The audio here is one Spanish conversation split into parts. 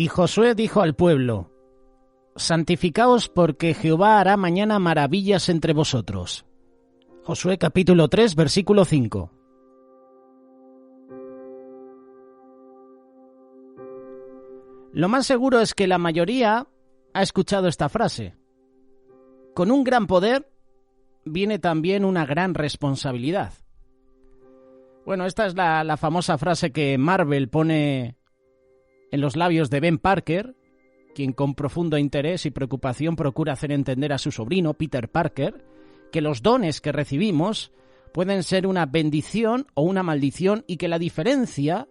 Y Josué dijo al pueblo: santificaos, porque Jehová hará mañana maravillas entre vosotros. Josué capítulo 3, versículo 5. Lo más seguro es que la mayoría ha escuchado esta frase. Con un gran poder viene también una gran responsabilidad. Bueno, esta es la famosa frase que Marvel pone en los labios de Ben Parker, quien con profundo interés y preocupación procura hacer entender a su sobrino, Peter Parker, que los dones que recibimos pueden ser una bendición o una maldición y que la diferencia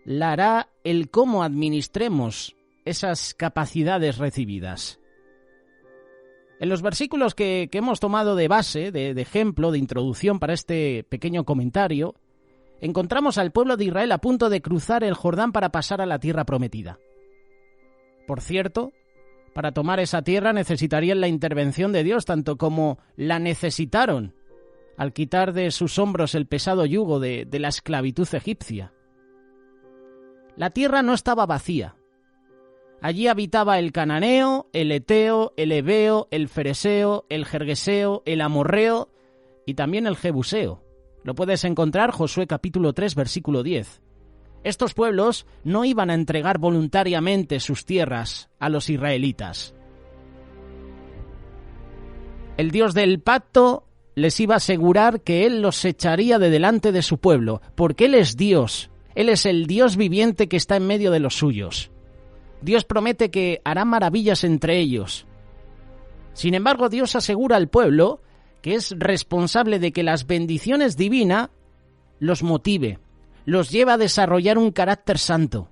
la hará el cómo administremos esas capacidades recibidas. En los versículos que hemos tomado de base, de ejemplo, de introducción para este pequeño comentario, encontramos al pueblo de Israel a punto de cruzar el Jordán para pasar a la tierra prometida. Por cierto, para tomar esa tierra necesitarían la intervención de Dios, tanto como la necesitaron al quitar de sus hombros el pesado yugo de la esclavitud egipcia. La tierra no estaba vacía. Allí habitaba el cananeo, el eteo, el heveo, el fereseo, el gergeseo, el amorreo y también el jebuseo. Lo puedes encontrar Josué capítulo 3, versículo 10. Estos pueblos no iban a entregar voluntariamente sus tierras a los israelitas. El Dios del pacto les iba a asegurar que Él los echaría de delante de su pueblo, porque Él es Dios. Él es el Dios viviente que está en medio de los suyos. Dios promete que hará maravillas entre ellos. Sin embargo, Dios asegura al pueblo que es responsable de que las bendiciones divinas los motive, los lleva a desarrollar un carácter santo.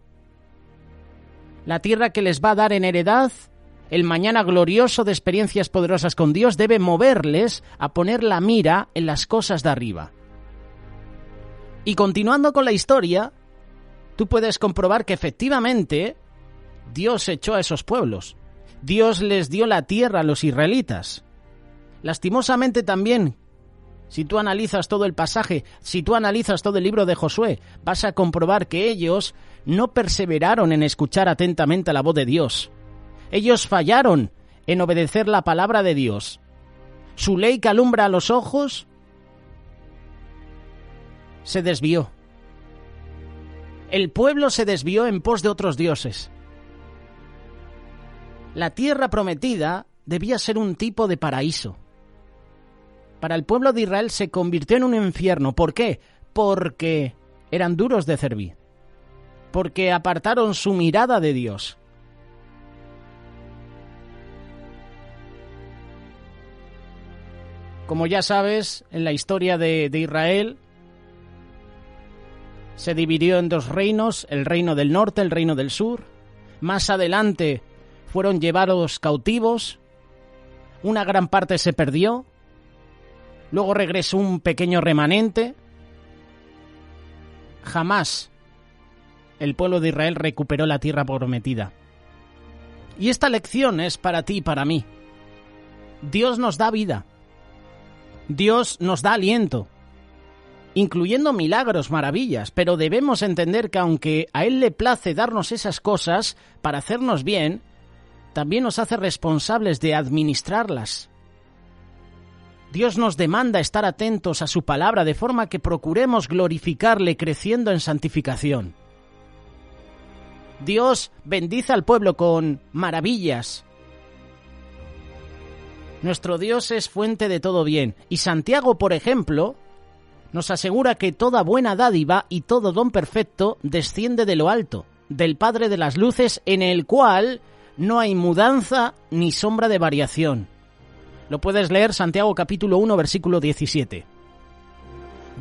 La tierra que les va a dar en heredad, el mañana glorioso de experiencias poderosas con Dios, debe moverles a poner la mira en las cosas de arriba. Y continuando con la historia, tú puedes comprobar que efectivamente Dios echó a esos pueblos. Dios les dio la tierra a los israelitas. Lastimosamente también, si tú analizas todo el pasaje, si tú analizas todo el libro de Josué, vas a comprobar que ellos no perseveraron en escuchar atentamente la voz de Dios. Ellos fallaron en obedecer la palabra de Dios. Su ley que alumbra a los ojos se desvió. El pueblo se desvió en pos de otros dioses. La tierra prometida debía ser un tipo de paraíso. Para el pueblo de Israel se convirtió en un infierno. ¿Por qué? Porque eran duros de servir. Porque apartaron su mirada de Dios. Como ya sabes, en la historia de Israel se dividió en dos reinos, el reino del norte, el reino del sur. Más adelante fueron llevados cautivos, una gran parte se perdió, luego regresó un pequeño remanente. Jamás el pueblo de Israel recuperó la tierra prometida. Y esta lección es para ti y para mí. Dios nos da vida. Dios nos da aliento, incluyendo milagros, maravillas, pero debemos entender que aunque a Él le place darnos esas cosas para hacernos bien, también nos hace responsables de administrarlas. Dios nos demanda estar atentos a su palabra de forma que procuremos glorificarle creciendo en santificación. Dios bendice al pueblo con maravillas. Nuestro Dios es fuente de todo bien. Y Santiago, por ejemplo, nos asegura que toda buena dádiva y todo don perfecto desciende de lo alto, del Padre de las luces, en el cual no hay mudanza ni sombra de variación. Lo puedes leer Santiago capítulo 1, versículo 17.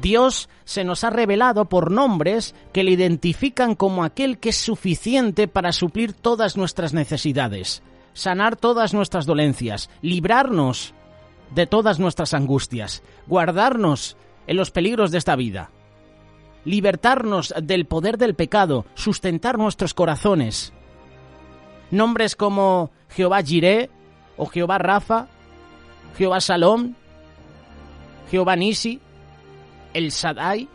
Dios se nos ha revelado por nombres que le identifican como aquel que es suficiente para suplir todas nuestras necesidades, sanar todas nuestras dolencias, librarnos de todas nuestras angustias, guardarnos en los peligros de esta vida, libertarnos del poder del pecado, sustentar nuestros corazones. Nombres como Jehová Jireh o Jehová Rafa, Jehová Shalom, Jehová Nisi, El Shaddai.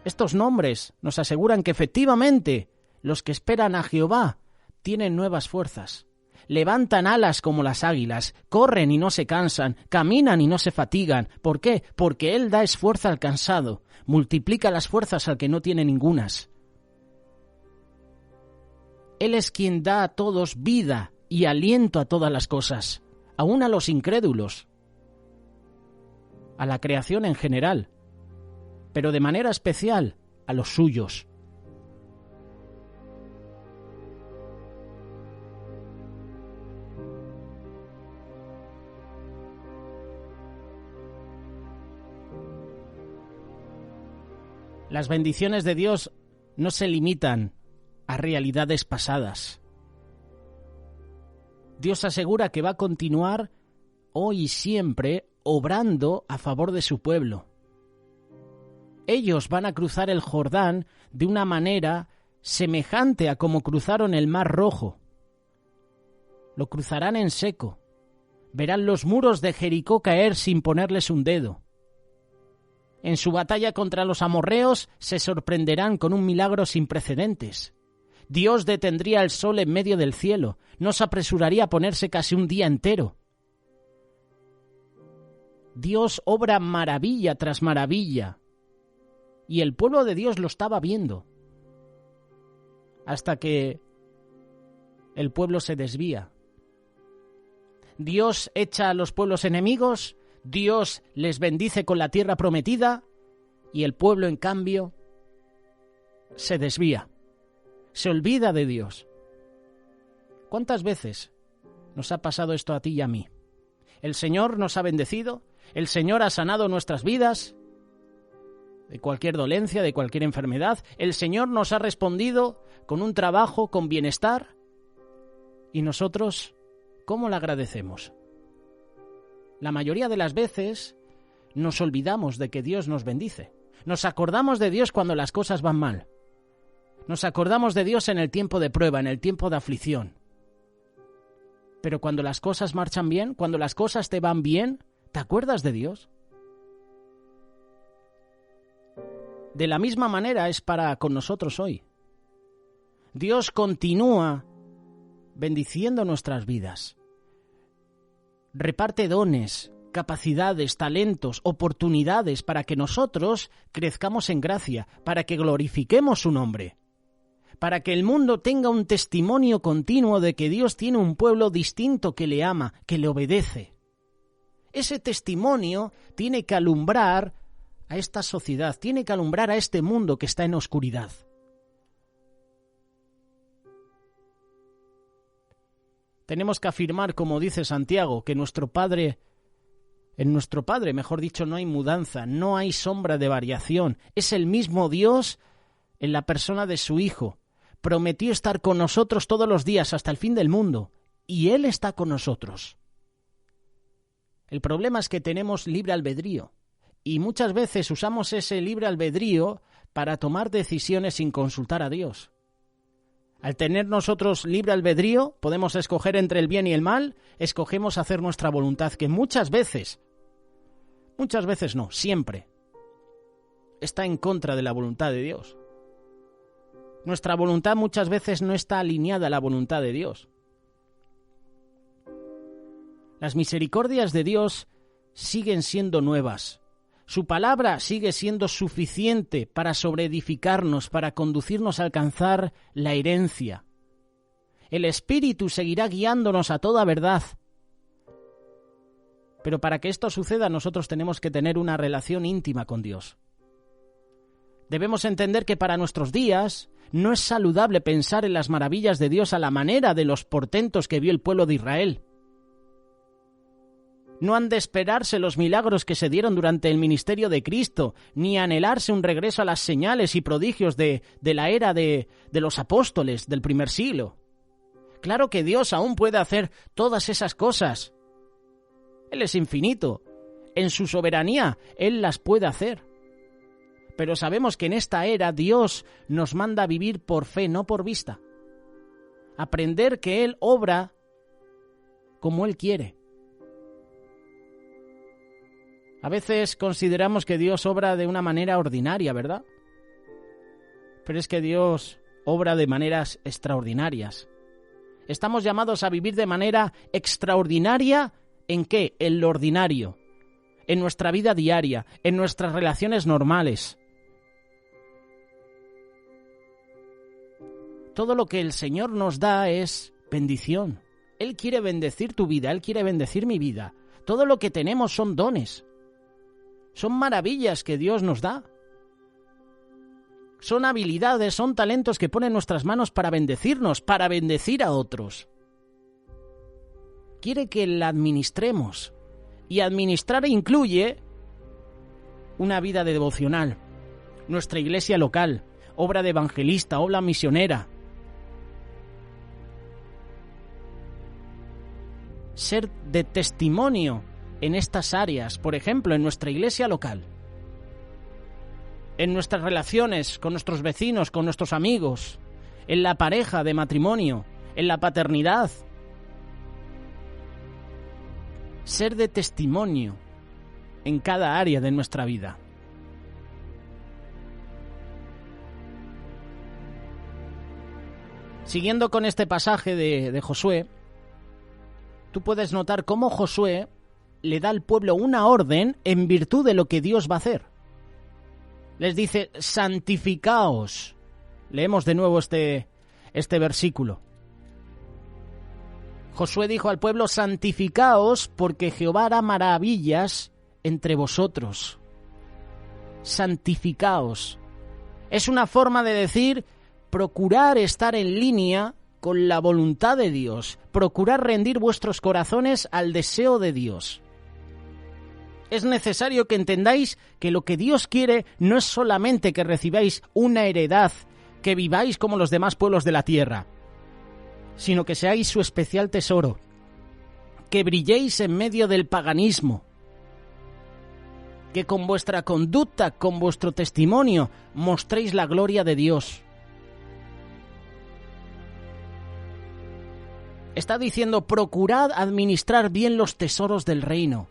Estos nombres nos aseguran que efectivamente Los que esperan a Jehová tienen nuevas fuerzas. Levantan alas como las águilas, corren y no se cansan, caminan y no se fatigan. ¿Por qué? Porque Él da esfuerzo al cansado, multiplica las fuerzas al que no tiene ningunas. Él es quien da a todos vida y aliento a todas las cosas, aun a los incrédulos, a la creación en general, pero de manera especial a los suyos. Las bendiciones de Dios no se limitan a realidades pasadas. Dios asegura que va a continuar hoy y siempre obrando a favor de su pueblo. Ellos van a cruzar el Jordán de una manera semejante a como cruzaron el Mar Rojo. Lo cruzarán en seco. Verán los muros de Jericó caer sin ponerles un dedo. En su batalla contra los amorreos se sorprenderán con un milagro sin precedentes. Dios detendría el sol en medio del cielo, no se apresuraría a ponerse casi un día entero. Dios obra maravilla tras maravilla, y el pueblo de Dios lo estaba viendo, hasta que el pueblo se desvía. Dios echa a los pueblos enemigos, Dios les bendice con la tierra prometida, y el pueblo, en cambio, se desvía. Se olvida de Dios. ¿Cuántas veces nos ha pasado esto a ti y a mí? El Señor nos ha bendecido, el Señor ha sanado nuestras vidas de cualquier dolencia, de cualquier enfermedad. El Señor nos ha respondido con un trabajo, con bienestar. ¿Y nosotros cómo le agradecemos? La mayoría de las veces nos olvidamos de que Dios nos bendice. Nos acordamos de Dios cuando las cosas van mal. Nos acordamos de Dios en el tiempo de prueba, en el tiempo de aflicción. Pero cuando las cosas marchan bien, cuando las cosas te van bien, ¿te acuerdas de Dios? De la misma manera es para con nosotros hoy. Dios continúa bendiciendo nuestras vidas. Reparte dones, capacidades, talentos, oportunidades para que nosotros crezcamos en gracia, para que glorifiquemos su nombre, para que el mundo tenga un testimonio continuo de que Dios tiene un pueblo distinto que le ama, que le obedece. Ese testimonio tiene que alumbrar a esta sociedad, tiene que alumbrar a este mundo que está en oscuridad. Tenemos que afirmar, como dice Santiago, que en nuestro Padre, mejor dicho, no hay mudanza, no hay sombra de variación. Es el mismo Dios en la persona de su Hijo. Prometió estar con nosotros todos los días hasta el fin del mundo, y Él está con nosotros. El problema es que tenemos libre albedrío, y muchas veces usamos ese libre albedrío para tomar decisiones sin consultar a Dios. Al tener nosotros libre albedrío, podemos escoger entre el bien y el mal, escogemos hacer nuestra voluntad, que muchas veces no, siempre, está en contra de la voluntad de Dios. Nuestra voluntad muchas veces no está alineada a la voluntad de Dios. Las misericordias de Dios siguen siendo nuevas. Su palabra sigue siendo suficiente para sobreedificarnos, para conducirnos a alcanzar la herencia. El Espíritu seguirá guiándonos a toda verdad. Pero para que esto suceda, nosotros tenemos que tener una relación íntima con Dios. Debemos entender que para nuestros días no es saludable pensar en las maravillas de Dios a la manera de los portentos que vio el pueblo de Israel. No han de esperarse los milagros que se dieron durante el ministerio de Cristo, ni anhelarse un regreso a las señales y prodigios de la era de los apóstoles del primer siglo. Claro que Dios aún puede hacer todas esas cosas. Él es infinito. En su soberanía, Él las puede hacer. Pero sabemos que en esta era Dios nos manda a vivir por fe, no por vista. Aprender que Él obra como Él quiere. A veces consideramos que Dios obra de una manera ordinaria, ¿verdad? Pero es que Dios obra de maneras extraordinarias. Estamos llamados a vivir de manera extraordinaria. ¿En qué? En lo ordinario, en nuestra vida diaria, en nuestras relaciones normales. Todo lo que el Señor nos da es bendición. Él quiere bendecir tu vida, Él quiere bendecir mi vida. Todo lo que tenemos son dones. Son maravillas que Dios nos da. Son habilidades, son talentos que pone en nuestras manos para bendecirnos, para bendecir a otros. Quiere que la administremos. Y administrar incluye una vida de devocional, nuestra iglesia local, obra de evangelista, obra misionera. Ser de testimonio en estas áreas, por ejemplo, en nuestra iglesia local, en nuestras relaciones con nuestros vecinos, con nuestros amigos, en la pareja de matrimonio, en la paternidad. Ser de testimonio en cada área de nuestra vida. Siguiendo con este pasaje de Josué, tú puedes notar cómo Josué le da al pueblo una orden en virtud de lo que Dios va a hacer. Les dice, santificaos. Leemos de nuevo este versículo. Josué dijo al pueblo, santificaos porque Jehová hará maravillas entre vosotros. Santificaos. Es una forma de decir, procurar estar en línea con la voluntad de Dios, procurar rendir vuestros corazones al deseo de Dios. Es necesario que entendáis que lo que Dios quiere no es solamente que recibáis una heredad, que viváis como los demás pueblos de la tierra, sino que seáis su especial tesoro, que brilléis en medio del paganismo, que con vuestra conducta, con vuestro testimonio, mostréis la gloria de Dios. Está diciendo, procurad administrar bien los tesoros del reino.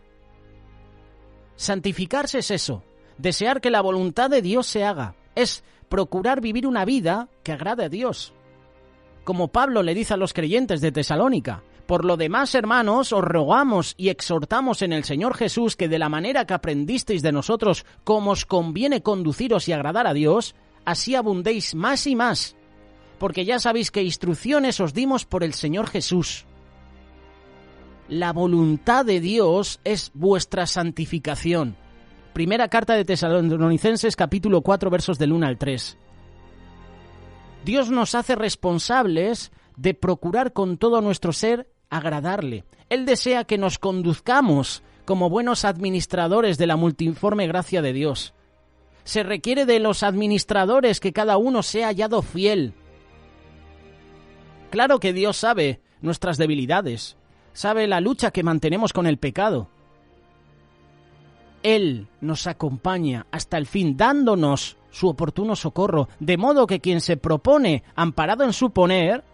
Santificarse es eso, desear que la voluntad de Dios se haga, es procurar vivir una vida que agrade a Dios. Como Pablo le dice a los creyentes de Tesalónica, por lo demás, hermanos, os rogamos y exhortamos en el Señor Jesús que de la manera que aprendisteis de nosotros cómo os conviene conduciros y agradar a Dios, así abundéis más y más, porque ya sabéis qué instrucciones os dimos por el Señor Jesús. La voluntad de Dios es vuestra santificación. Primera carta de Tesalonicenses, capítulo 4, versos del 1 al 3. Dios nos hace responsables de procurar con todo nuestro ser agradarle. Él desea que nos conduzcamos como buenos administradores de la multiforme gracia de Dios. Se requiere de los administradores que cada uno sea hallado fiel. Claro que Dios sabe nuestras debilidades, sabe la lucha que mantenemos con el pecado. Él nos acompaña hasta el fin, dándonos su oportuno socorro, de modo que quien se propone, amparado en su poner,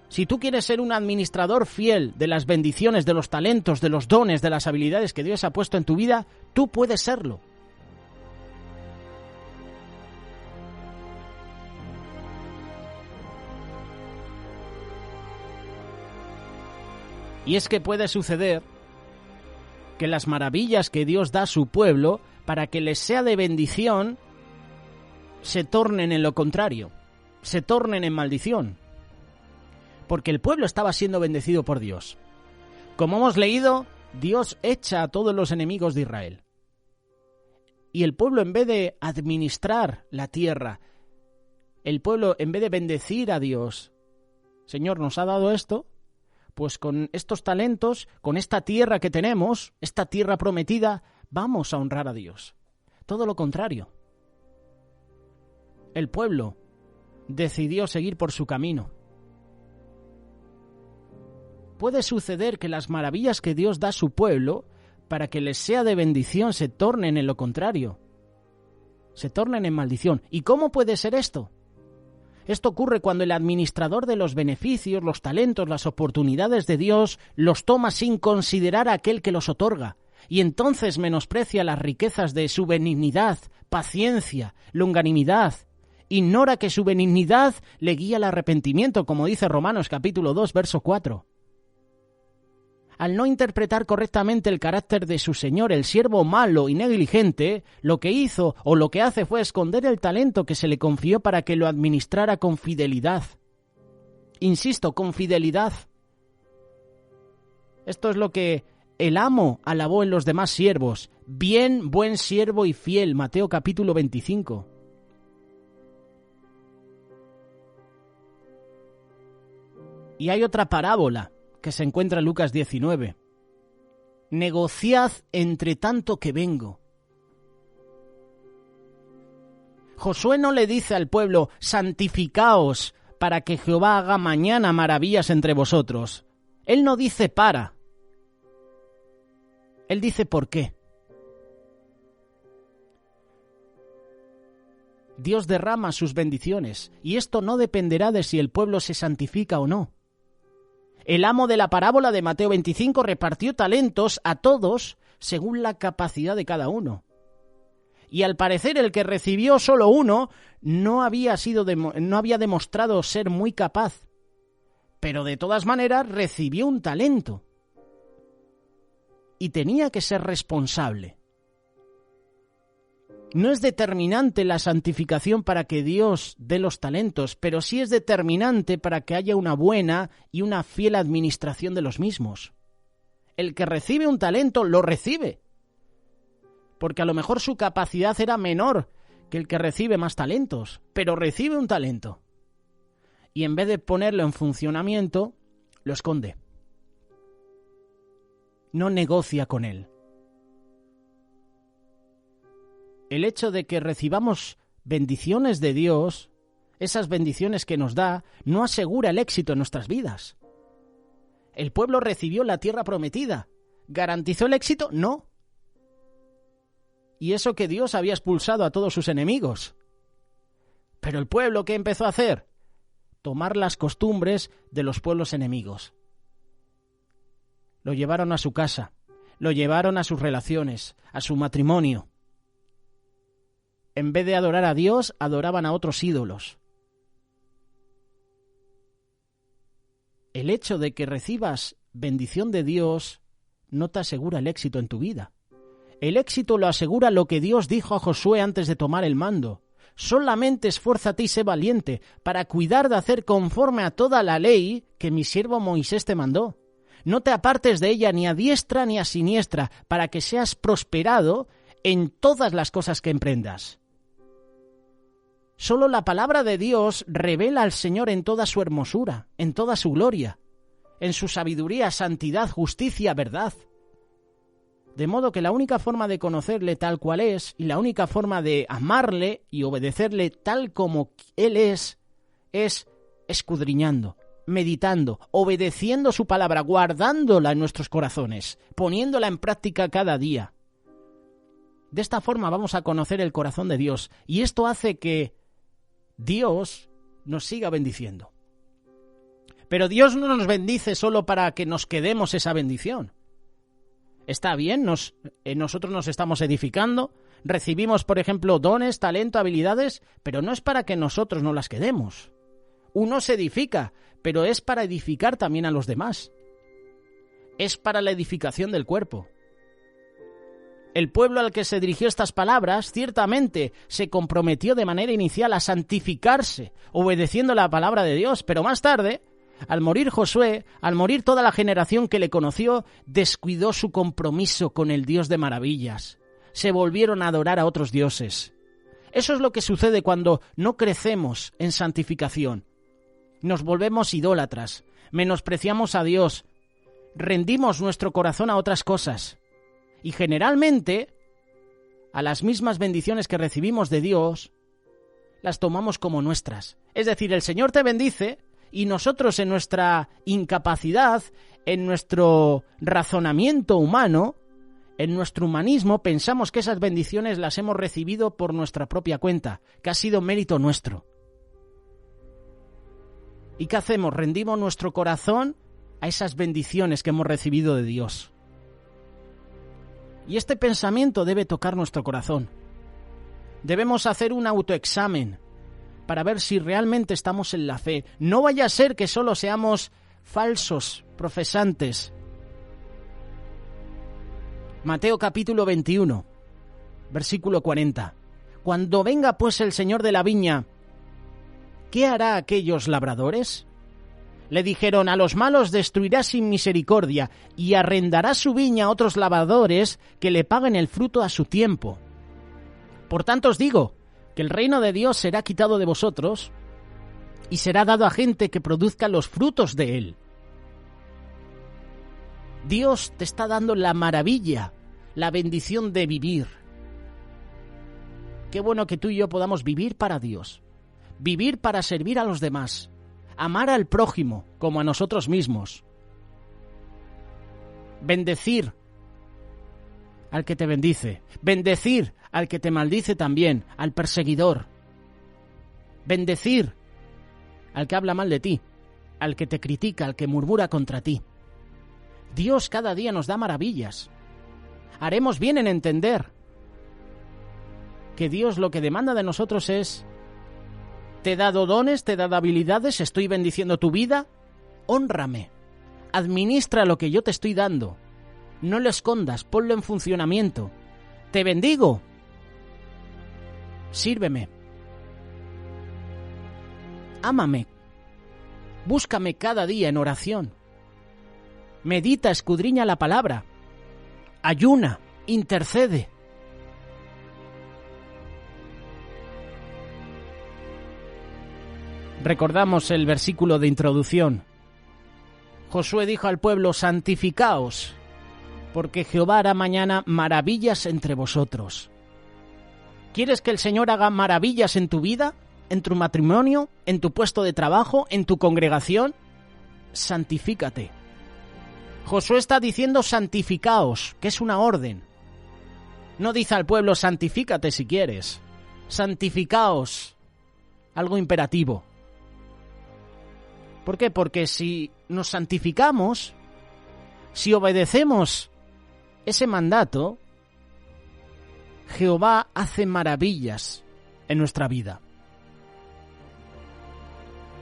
si tú quieres ser un administrador fiel de las bendiciones, de los talentos, de los dones, de las habilidades que Dios ha puesto en tu vida, tú puedes serlo. Y es que puede suceder que las maravillas que Dios da a su pueblo, para que les sea de bendición, se tornen en lo contrario, se tornen en maldición. Porque el pueblo estaba siendo bendecido por Dios. Como hemos leído, Dios echa a todos los enemigos de Israel. Y el pueblo, en vez de administrar la tierra, el pueblo, en vez de bendecir a Dios, Señor, nos ha dado esto, pues con estos talentos, con esta tierra que tenemos, esta tierra prometida, vamos a honrar a Dios. Todo lo contrario. El pueblo decidió seguir por su camino. Puede suceder que las maravillas que Dios da a su pueblo, para que les sea de bendición, se tornen en lo contrario. Se tornen en maldición. ¿Y cómo puede ser esto? Esto ocurre cuando el administrador de los beneficios, los talentos, las oportunidades de Dios, los toma sin considerar a aquel que los otorga, y entonces menosprecia las riquezas de su benignidad, paciencia, longanimidad Ignora que su benignidad le guía al arrepentimiento, como dice Romanos capítulo 2, verso 4. Al no interpretar correctamente el carácter de su señor, el siervo malo y negligente, lo que hizo o lo que hace fue esconder el talento que se le confió para que lo administrara con fidelidad. Insisto, con fidelidad. Esto es lo que el amo alabó en los demás siervos. Bien, buen siervo y fiel, Mateo capítulo 25. Y hay otra parábola que se encuentra en Lucas 19. Negociad entre tanto que vengo. Josué no le dice al pueblo, santificaos para que Jehová haga mañana maravillas entre vosotros. Él no dice para. Él dice por qué. Dios derrama sus bendiciones, y esto no dependerá de si el pueblo se santifica o no. El amo de la parábola de Mateo 25 repartió talentos a todos según la capacidad de cada uno. Y al parecer el que recibió solo uno no había demostrado ser muy capaz, pero de todas maneras recibió un talento y tenía que ser responsable. No es determinante la santificación para que Dios dé los talentos, pero sí es determinante para que haya una buena y una fiel administración de los mismos. El que recibe un talento lo recibe, porque a lo mejor su capacidad era menor que el que recibe más talentos, pero recibe un talento. Y en vez de ponerlo en funcionamiento, lo esconde. No negocia con él. El hecho de que recibamos bendiciones de Dios, esas bendiciones que nos da, no asegura el éxito en nuestras vidas. ¿El pueblo recibió la tierra prometida? ¿Garantizó el éxito? No. Y eso que Dios había expulsado a todos sus enemigos. Pero el pueblo, ¿qué empezó a hacer? Tomar las costumbres de los pueblos enemigos. Lo llevaron a su casa, lo llevaron a sus relaciones, a su matrimonio. En vez de adorar a Dios, adoraban a otros ídolos. El hecho de que recibas bendición de Dios no te asegura el éxito en tu vida. El éxito lo asegura lo que Dios dijo a Josué antes de tomar el mando. Solamente esfuérzate y sé valiente para cuidar de hacer conforme a toda la ley que mi siervo Moisés te mandó. No te apartes de ella ni a diestra ni a siniestra, para que seas prosperado en todas las cosas que emprendas. Solo la palabra de Dios revela al Señor en toda su hermosura, en toda su gloria, en su sabiduría, santidad, justicia, verdad. De modo que la única forma de conocerle tal cual es, y la única forma de amarle y obedecerle tal como Él es escudriñando, meditando, obedeciendo su palabra, guardándola en nuestros corazones, poniéndola en práctica cada día. De esta forma vamos a conocer el corazón de Dios, y esto hace que Dios nos siga bendiciendo. Pero Dios no nos bendice solo para que nos quedemos esa bendición. Está bien, nosotros nos estamos edificando, recibimos, por ejemplo, dones, talento, habilidades, pero no es para que nosotros no las quedemos. Uno se edifica, pero es para edificar también a los demás. Es para la edificación del cuerpo. El pueblo al que se dirigió estas palabras ciertamente se comprometió de manera inicial a santificarse, obedeciendo la palabra de Dios, pero más tarde, al morir Josué, al morir toda la generación que le conoció, descuidó su compromiso con el Dios de maravillas. Se volvieron a adorar a otros dioses. Eso es lo que sucede cuando no crecemos en santificación. Nos volvemos idólatras, menospreciamos a Dios, rendimos nuestro corazón a otras cosas. Y generalmente, a las mismas bendiciones que recibimos de Dios, las tomamos como nuestras. Es decir, el Señor te bendice y nosotros en nuestra incapacidad, en nuestro razonamiento humano, en nuestro humanismo, pensamos que esas bendiciones las hemos recibido por nuestra propia cuenta, que ha sido mérito nuestro. ¿Y qué hacemos? Rendimos nuestro corazón a esas bendiciones que hemos recibido de Dios. Y este pensamiento debe tocar nuestro corazón. Debemos hacer un autoexamen para ver si realmente estamos en la fe. No vaya a ser que solo seamos falsos profesantes. Mateo capítulo 21, versículo 40. Cuando venga pues el Señor de la viña, ¿qué hará a aquellos labradores? Le dijeron: a los malos destruirá sin misericordia y arrendará su viña a otros labradores que le paguen el fruto a su tiempo. Por tanto os digo que el reino de Dios será quitado de vosotros y será dado a gente que produzca los frutos de él. Dios te está dando la maravilla, la bendición de vivir. Qué bueno que tú y yo podamos vivir para Dios, vivir para servir a los demás, amar al prójimo como a nosotros mismos, bendecir al que te bendice, bendecir al que te maldice también, al perseguidor, bendecir al que habla mal de ti, al que te critica, al que murmura contra ti. Dios cada día nos da maravillas. Haremos bien en entender que Dios lo que demanda de nosotros es: te he dado dones, te he dado habilidades, estoy bendiciendo tu vida, hónrame, administra lo que yo te estoy dando, no lo escondas, ponlo en funcionamiento, te bendigo, sírveme, ámame, búscame cada día en oración, medita, escudriña la palabra, ayuna, intercede. Recordamos el versículo de introducción. Josué dijo al pueblo: santificaos, porque Jehová hará mañana maravillas entre vosotros. ¿Quieres que el Señor haga maravillas en tu vida, en tu matrimonio, en tu puesto de trabajo, en tu congregación? Santifícate. Josué está diciendo: santificaos, que es una orden. No dice al pueblo: santifícate si quieres. Santificaos, algo imperativo. ¿Por qué? Porque si nos santificamos, si obedecemos ese mandato, Jehová hace maravillas en nuestra vida.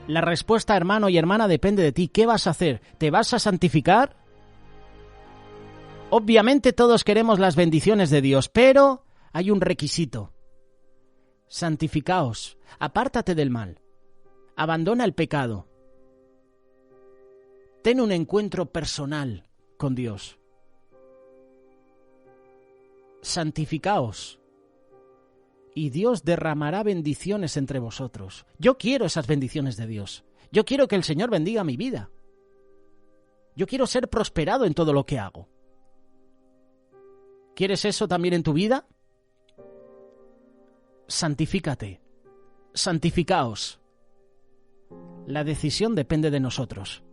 La respuesta, hermano y hermana, depende de ti. ¿Qué vas a hacer? ¿Te vas a santificar? Obviamente todos queremos las bendiciones de Dios, pero hay un requisito. Santificaos, apártate del mal, abandona el pecado. Ten un encuentro personal con Dios. Santificaos y Dios derramará bendiciones entre vosotros. Yo quiero esas bendiciones de Dios. Yo quiero que el Señor bendiga mi vida. Yo quiero ser prosperado en todo lo que hago. ¿Quieres eso también en tu vida? Santifícate. Santificaos. La decisión depende de nosotros.